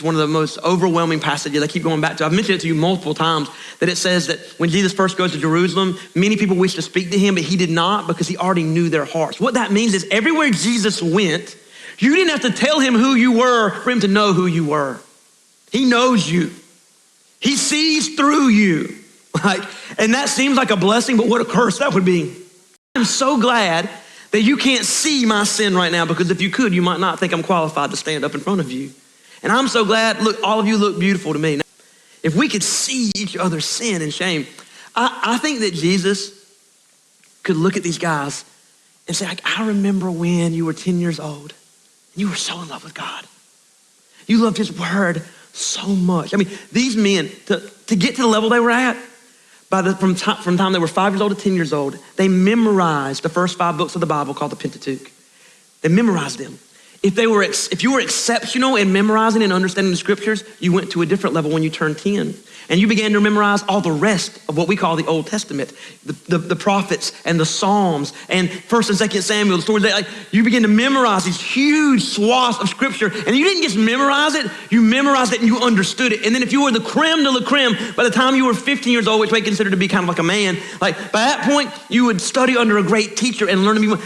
One of the most overwhelming passages I keep going back to. I've mentioned it to you multiple times, that it says that when Jesus first goes to Jerusalem, many people wished to speak to him, but he did not because he already knew their hearts. What that means is everywhere Jesus went, you didn't have to tell him who you were for him to know who you were. He knows you. He sees through you. And that seems like a blessing, but what a curse that would be. I'm so glad that you can't see my sin right now, because if you could, you might not think I'm qualified to stand up in front of you. And I'm so glad, look, all of you look beautiful to me. Now, if we could see each other's sin and shame, I think that Jesus could look at these guys and say, I remember when you were 10 years old and you were so in love with God. You loved his word so much. I mean, these men, to get to the level they were at, from the time they were 5 years old to 10 years old, they memorized the first 5 books of the Bible called the Pentateuch. They memorized them. If you were exceptional in memorizing and understanding the scriptures, you went to a different level when you turned 10. And you began to memorize all the rest of what we call the Old Testament, the prophets and the Psalms and 1st and 2nd Samuel, the stories. You begin to memorize these huge swaths of scripture. And you didn't just memorize it, you memorized it and you understood it. And then if you were the creme de la creme, by the time you were 15 years old, which we consider to be kind of like a man, by that point, you would study under a great teacher and learn to be